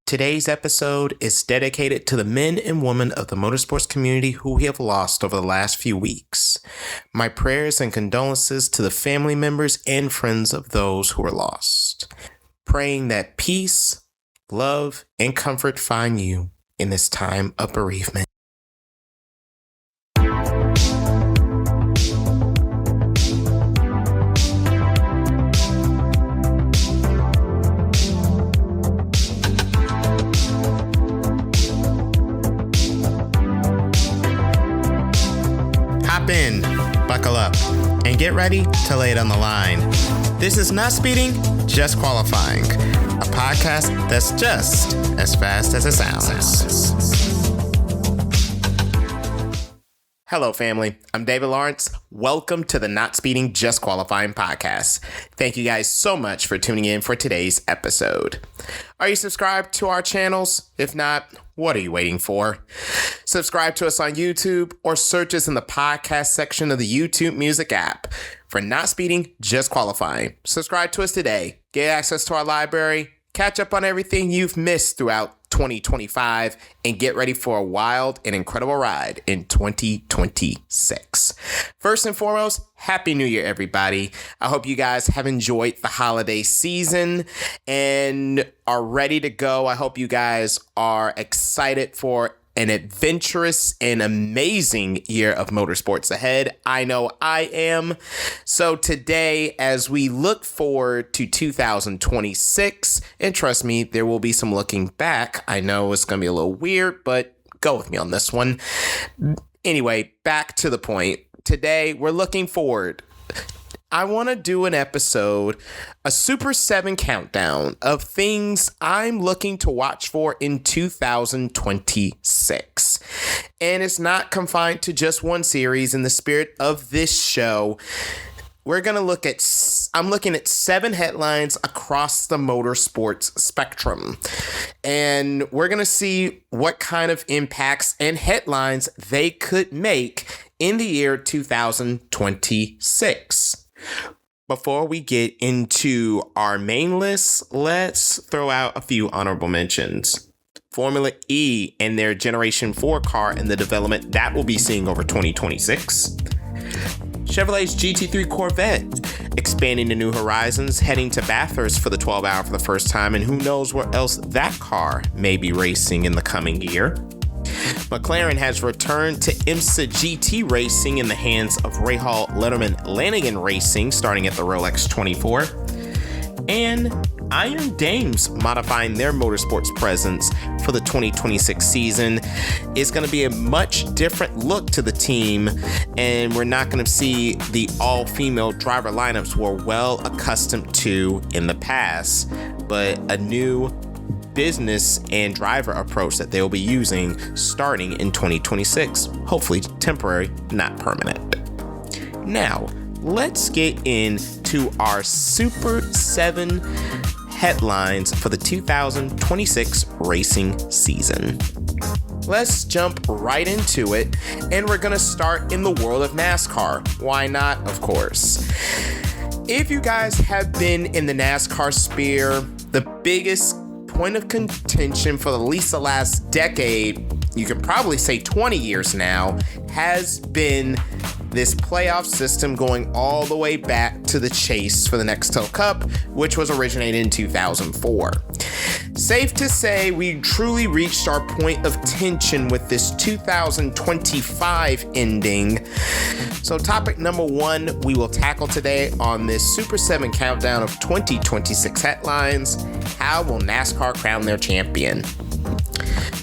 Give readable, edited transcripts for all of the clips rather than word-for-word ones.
Today's episode is dedicated to the men and women of the motorsports community who we have lost over the last few weeks. My prayers and condolences to the family members and friends of those who were lost. Praying that peace, love, and comfort find you in this time of bereavement. Hop in, buckle up, and get ready to lay it on the line. This is Not Speeding, Just Qualifying, a podcast that's just as fast as it sounds. Hello, family. I'm David Lawrence. Welcome to the Not Speeding, Just Qualifying podcast. Thank you guys so much for tuning in for today's episode. Are you subscribed to our channels? If not, what are you waiting for? Subscribe to us on YouTube or search us in the podcast section of the YouTube Music app for Not Speeding, Just Qualifying. Subscribe to us today. Get access to our library. Catch up on everything you've missed throughout 2025 and get ready for a wild and incredible ride in 2026. First and foremost, Happy New Year, everybody. I hope you guys have enjoyed the holiday season and are ready to go. I hope you guys are excited for an adventurous and amazing year of motorsports ahead. I know I am. So today, as we look forward to 2026, and trust me, there will be some looking back. I know it's going to be a little weird, but go with me on this one. Anyway, back to the point. Today, we're looking forward. I want to do an episode, a Super 7 countdown of things I'm looking to watch for in 2026. And it's not confined to just one series. In the spirit of this show, we're going to I'm looking at 7 headlines across the motorsports spectrum. And we're going to see what kind of impacts and headlines they could make in the year 2026. Before we get into our main list, let's throw out a few honorable mentions. Formula E and their Generation 4 car and the development that we'll be seeing over 2026. Chevrolet's GT3 Corvette expanding to new horizons, heading to Bathurst for the 12 hour for the first time, and who knows where else that car may be racing in the coming year. McLaren has returned to IMSA GT racing in the hands of Rahal Letterman Lanigan Racing, starting at the Rolex 24. And Iron Dames modifying their motorsports presence for the 2026 season. Is going to be a much different look to the team, and we're not going to see the all-female driver lineups we're well accustomed to in the past, but a new business and driver approach that they'll be using starting in 2026. Hopefully temporary, not permanent. Now, let's get into our Super 7 headlines for the 2026 racing season. Let's jump right into it, and we're going to start in the world of NASCAR. Why not? Of course. If you guys have been in the NASCAR sphere, the biggest point of contention for at least the last decade, you could probably say 20 years now, has been this playoff system going all the way back to the chase for the Nextel Cup, which was originated in 2004. Safe to say we truly reached our point of tension with this 2025 ending. So topic number 1 we will tackle today on this Super 7 countdown of 2026 headlines: how will NASCAR crown their champion?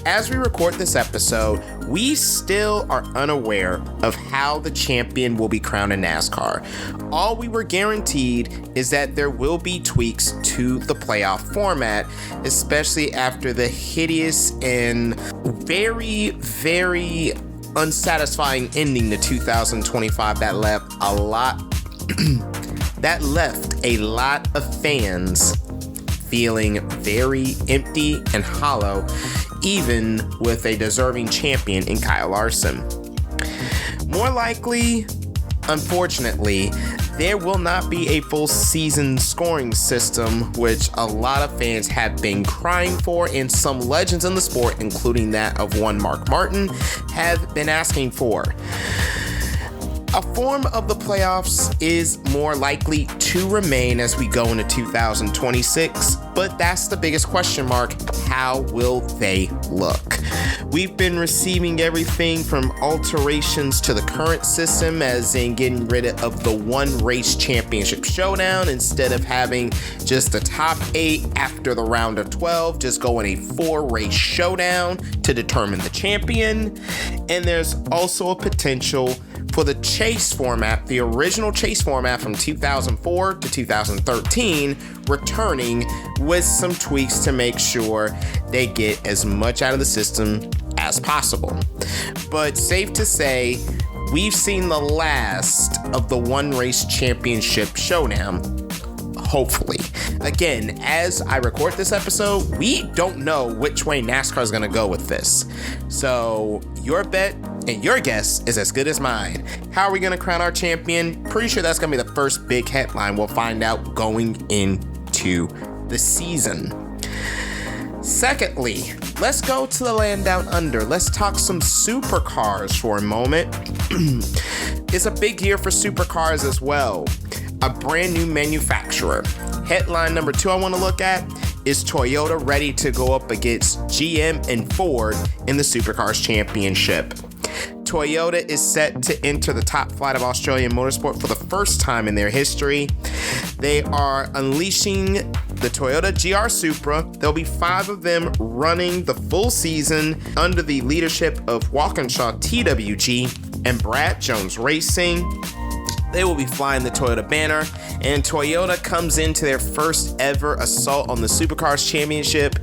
As we record this episode, we still are unaware of how the champion will be crowned in NASCAR. All we were guaranteed is that there will be tweaks to the playoff format, especially after the hideous and very, very unsatisfying ending to 2025 that left a lot of fans feeling very empty and hollow, even with a deserving champion in Kyle Larson. More likely, unfortunately, there will not be a full season scoring system, which a lot of fans have been crying for, and some legends in the sport, including that of one Mark Martin, have been asking for. A form of the playoffs is more likely to remain as we go into 2026, but that's the biggest question mark. How will they look? We've been receiving everything from alterations to the current system, as in getting rid of the one race championship showdown instead of having just the top 8 after the round of 12, just going a 4 race showdown to determine the champion. And there's also a potential for the chase format, the original chase format from 2004 to 2013, returning with some tweaks to make sure they get as much out of the system as possible. But safe to say, we've seen the last of the one race championship showdown. Hopefully. Again, as I record this episode, we don't know which way NASCAR is going to go with this. So your bet and your guess is as good as mine. How are we going to crown our champion? Pretty sure that's going to be the first big headline we'll find out going into the season. Secondly, let's go to the land down under. Let's talk some supercars for a moment. It's a big year for supercars as well. A brand new manufacturer. Headline number 2 I want to look at is Toyota ready to go up against GM and Ford in the Supercars Championship. Toyota is set to enter the top flight of Australian motorsport for the first time in their history. They are unleashing the Toyota GR Supra. There'll be 5 of them running the full season under the leadership of Walkinshaw TWG and Brad Jones Racing. They will be flying the Toyota banner, and Toyota comes into their first ever assault on the Supercars Championship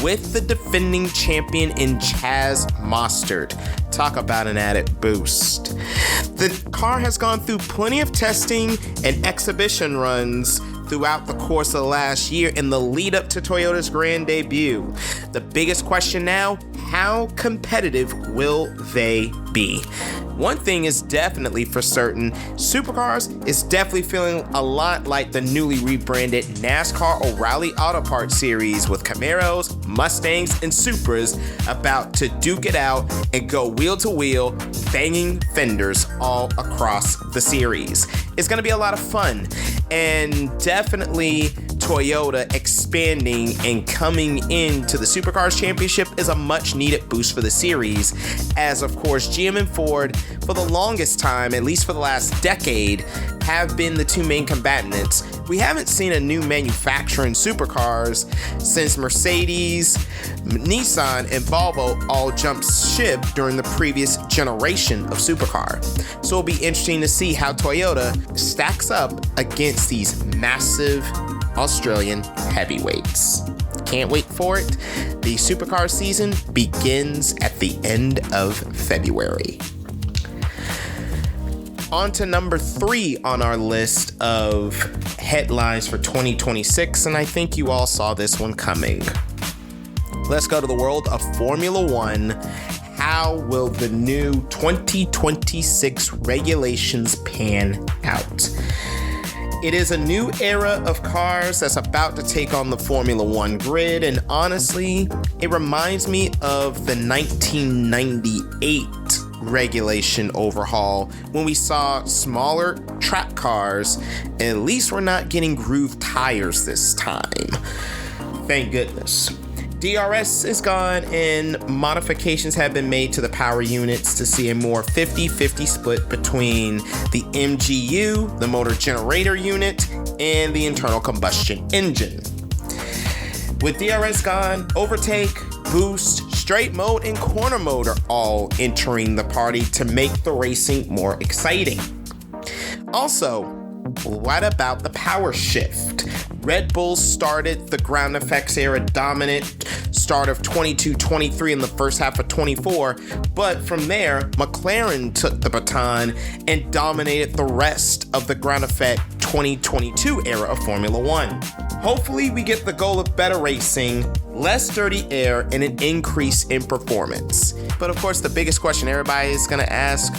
with the defending champion in Chaz Mostert. Talk about an added boost. The car has gone through plenty of testing and exhibition runs throughout the course of the last year in the lead up to Toyota's grand debut. The biggest question now, how competitive will they be? One thing is definitely for certain, Supercars is definitely feeling a lot like the newly rebranded NASCAR O'Reilly Auto Parts series, with Camaros, Mustangs, and Supras about to duke it out and go wheel to wheel, banging fenders all across the series. It's going to be a lot of fun, and definitely Toyota expanding and coming into the Supercars Championship is a much needed boost for the series, as of course GM and Ford for the longest time, at least for the last decade, have been the 2 main combatants. We haven't seen a new manufacturer in supercars since Mercedes, Nissan, and Volvo all jumped ship during the previous generation of supercar. So it'll be interesting to see how Toyota stacks up against these massive Australian heavyweights. Can't wait for it. The supercar season begins at the end of February. On to number 3 on our list of headlines for 2026, and I think you all saw this one coming. Let's go to the world of Formula One. How will the new 2026 regulations pan out? It is a new era of cars that's about to take on the Formula One grid, and honestly, it reminds me of the 1998 regulation overhaul when we saw smaller track cars, and at least we're not getting groove tires this time. Thank goodness. DRS is gone, and modifications have been made to the power units to see a more 50-50 split between the MGU, the motor generator unit, and the internal combustion engine. With DRS gone, overtake, boost, straight mode, and corner mode are all entering the party to make the racing more exciting. Also, what about the power shift? Red Bull started the ground effects era dominant start of 22-23 in the first half of 24, but from there, McLaren took the baton and dominated the rest of the ground effect 2022 era of Formula One. Hopefully we get the goal of better racing, less dirty air, and an increase in performance. But of course, the biggest question everybody is going to ask,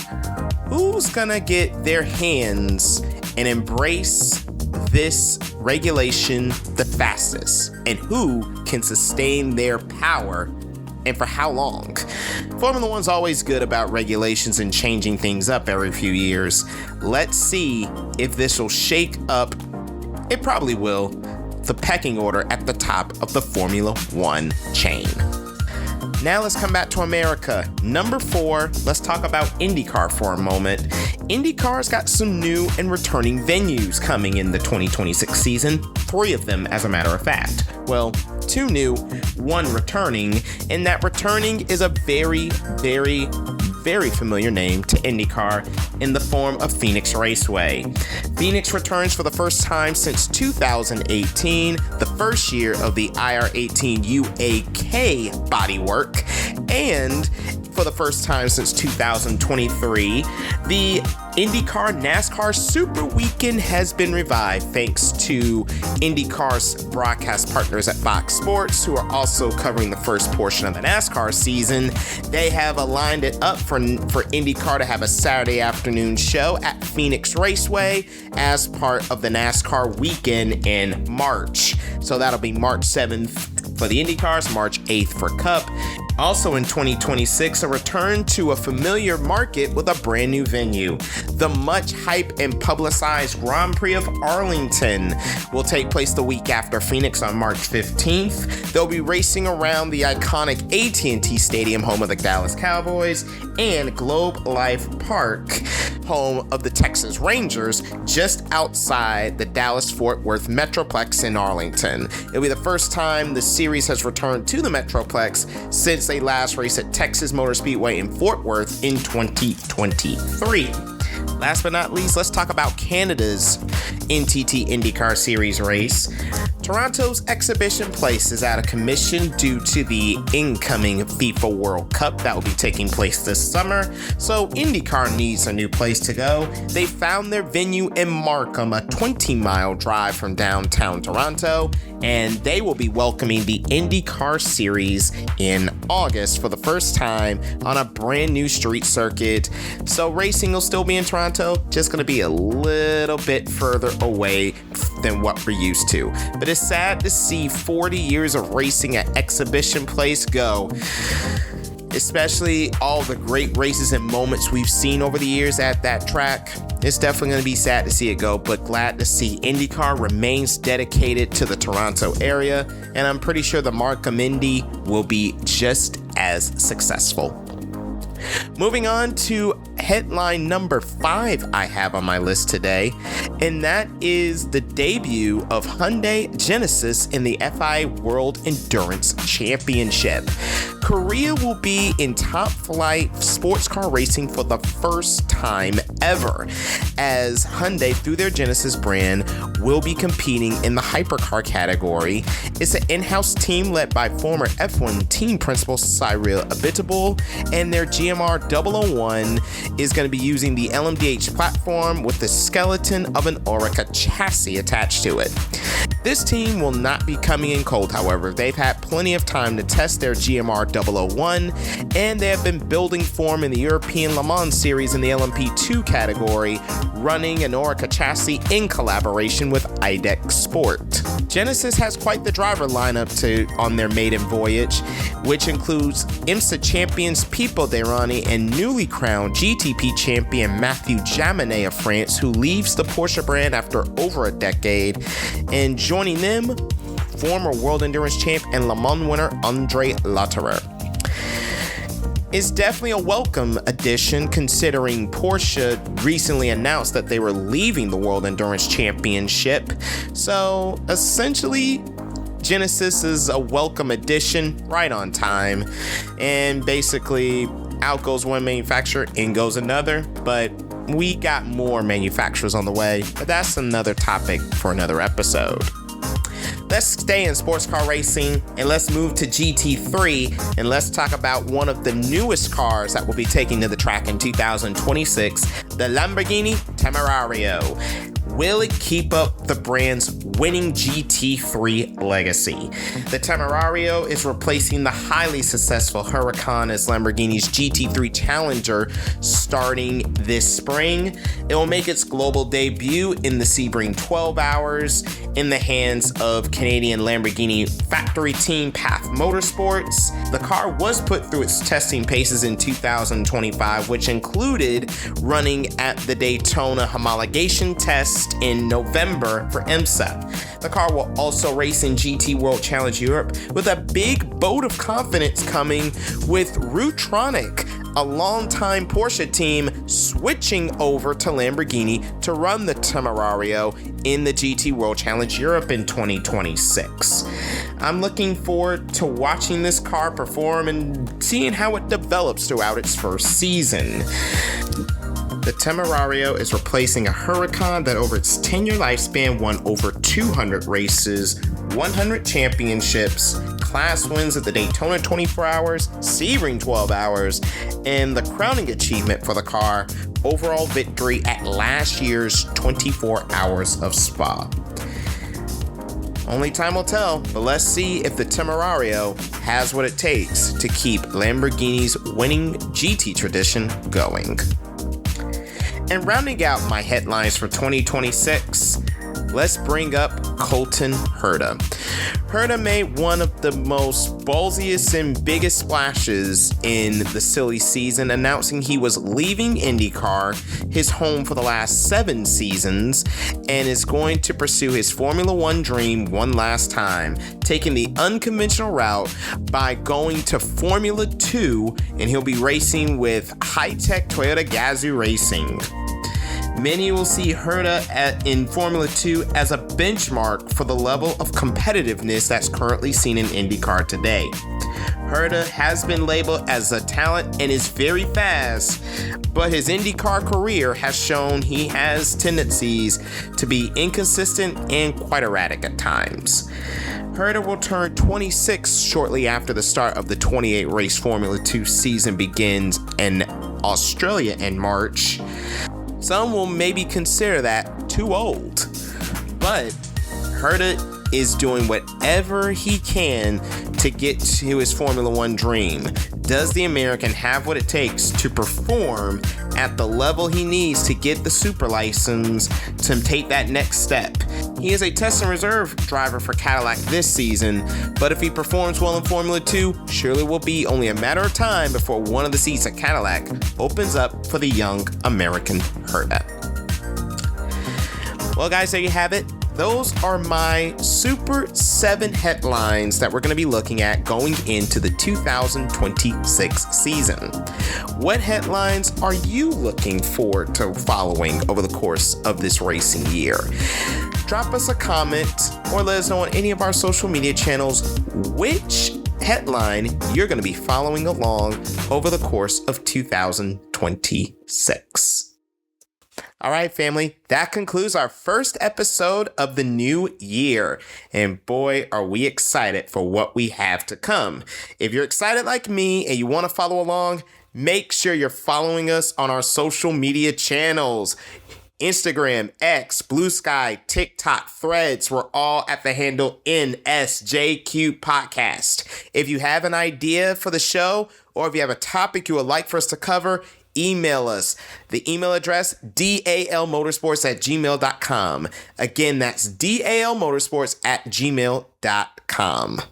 who's going to get their hands and embrace this regulation the fastest, and who can sustain their power and for how long. Formula One's always good about regulations and changing things up every few years. Let's see if this will shake up, it probably will, the pecking order at the top of the Formula One chain. Now let's come back to America. Number 4, let's talk about Indycar for a moment. Indycar's got some new and returning venues coming in the 2026 season. 3 of them, as a matter of fact. Well, 2 new, 1 returning, and that returning is a very, very, very familiar name to IndyCar in the form of Phoenix Raceway. Phoenix returns for the first time since 2018, the first year of the IR18 UAK bodywork, and for the first time since 2023, the IndyCar NASCAR Super Weekend has been revived thanks to IndyCar's broadcast partners at Fox Sports, who are also covering the first portion of the NASCAR season. They have aligned it up for IndyCar to have a Saturday afternoon show at Phoenix Raceway as part of the NASCAR weekend in March. So that'll be March 7th for the IndyCars, March 8th for Cup. Also in 2026, a return to a familiar market with a brand new venue. The much hyped and publicized Grand Prix of Arlington will take place the week after Phoenix on March 15th. They'll be racing around the iconic AT&T Stadium, home of the Dallas Cowboys, and Globe Life Park, home of the Texas Rangers, just outside the Dallas-Fort Worth Metroplex in Arlington. It'll be the first time the series has returned to the Metroplex since they last raced at Texas Motor Speedway in Fort Worth in 2023. Last but not least, let's talk about Canada's NTT IndyCar Series race. Toronto's exhibition place is out of commission due to the incoming FIFA World Cup that will be taking place this summer, so IndyCar needs a new place to go. They found their venue in Markham, a 20-mile drive from downtown Toronto, and they will be welcoming the IndyCar Series in August for the first time on a brand new street circuit. So racing will still be in Toronto, just going to be a little bit further away than what we're used to. But it's sad to see 40 years of racing at Exhibition Place go, especially all the great races and moments we've seen over the years at that track. It's definitely going to be sad to see it go, but glad to see IndyCar remains dedicated to the Toronto area, and I'm pretty sure the Markham Indy will be just as successful. Moving on to headline number 5 I have on my list today, and that is the debut of Hyundai Genesis in the FIA World Endurance Championship. Korea will be in top flight sports car racing for the first time ever, as Hyundai, through their Genesis brand, will be competing in the hypercar category. It's an in-house team led by former F1 team principal Cyril Abiteboul, and their GMR 001 is going to be using the LMDH platform with the skeleton of an Oreca chassis attached to it. This team will not be coming in cold, however. They've had plenty of time to test their GMR 001, and they have been building form in the European Le Mans Series in the LMP2 category, running an Oreca chassis in collaboration with IDEC Sport. Genesis has quite the driver lineup on their maiden voyage, which includes IMSA champions Pipo Derani and newly crowned GTP champion Mathieu Jaminet of France, who leaves the Porsche brand after over a decade, and joining them, former World Endurance champ and Le Mans winner Andre Lotterer. It's definitely a welcome addition, considering Porsche recently announced that they were leaving the World Endurance Championship. So essentially, Genesis is a welcome addition, right on time, and basically out goes one manufacturer, in goes another, but we got more manufacturers on the way, but that's another topic for another episode. Let's stay in sports car racing and let's move to GT3, and let's talk about one of the newest cars that will be taking to the track in 2026, the Lamborghini Temerario. will it keep up the brand's winning GT3 legacy? The Temerario is replacing the highly successful Huracan as Lamborghini's GT3 challenger starting this spring. It will make its global debut in the Sebring 12 Hours in the hands of Canadian Lamborghini factory team Path Motorsports. The car was put through its testing paces in 2025, which included running at the Daytona homologation test in November for IMSA. The car will also race in GT World Challenge Europe with a big boat of confidence coming with Rutronic, a longtime Porsche team switching over to Lamborghini to run the Temerario in the GT World Challenge Europe in 2026. I'm looking forward to watching this car perform and seeing how it develops throughout its first season. The Temerario is replacing a Huracan that over its 10-year lifespan won over 200 races, 100 championships, class wins at the Daytona 24 Hours, Sebring 12 Hours, and the crowning achievement for the car, overall victory at last year's 24 Hours of Spa. Only time will tell, but let's see if the Temerario has what it takes to keep Lamborghini's winning GT tradition going. And rounding out my headlines for 2026, let's bring up Colton Herta. Herta made one of the most ballsiest and biggest splashes in the silly season, announcing he was leaving Indycar, his home for the last 7 seasons, and is going to pursue his Formula One dream one last time, taking the unconventional route by going to Formula 2, and he'll be racing with high-tech Toyota Gazoo Racing. Many will see Herta in Formula 2 as a benchmark for the level of competitiveness that's currently seen in IndyCar today. Herta has been labeled as a talent and is very fast, but his IndyCar career has shown he has tendencies to be inconsistent and quite erratic at times. Herta will turn 26 shortly after the start of the 28-race Formula 2 season begins in Australia in March. Some will maybe consider that too old, but Herta is doing whatever he can to get to his Formula One dream. Does the American have what it takes to perform at the level he needs to get the super license to take that next step? He is a test and reserve driver for Cadillac this season, but if he performs well in Formula 2, surely will be only a matter of time before one of the seats at Cadillac opens up for the young American Herta. Well, guys, there you have it. Those are my Super 7 headlines that we're going to be looking at going into the 2026 season. What headlines are you looking forward to following over the course of this racing year? Drop us a comment or let us know on any of our social media channels which headline you're going to be following along over the course of 2026. All right, family, that concludes our first episode of the new year. And boy, are we excited for what we have to come. If you're excited like me and you want to follow along, make sure you're following us on our social media channels. Instagram, X, Blue Sky, TikTok, Threads, we're all at the handle NSJQ Podcast. If you have an idea for the show or if you have a topic you would like for us to cover, email us. The email address, dalmotorsports@gmail.com. Again, that's dalmotorsports@gmail.com.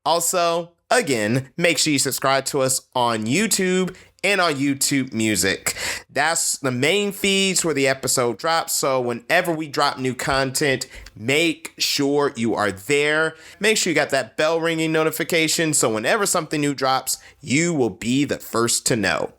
Also, again, make sure you subscribe to us on YouTube and on YouTube Music. That's the main feeds where the episode drops. So whenever we drop new content, make sure you are there. Make sure you got that bell ringing notification. So whenever something new drops, you will be the first to know.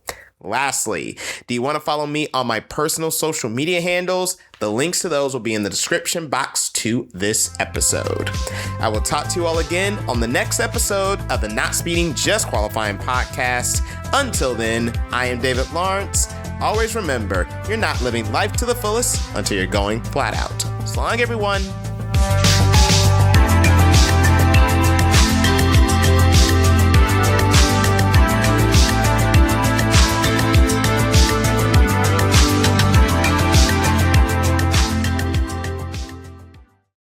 Lastly, do you want to follow me on my personal social media handles? The links to those will be in the description box to this episode. I will talk to you all again on the next episode of the Not Speeding, Just Qualifying podcast. Until then, I am David Lawrence. Always remember, you're not living life to the fullest until you're going flat out. So long, everyone.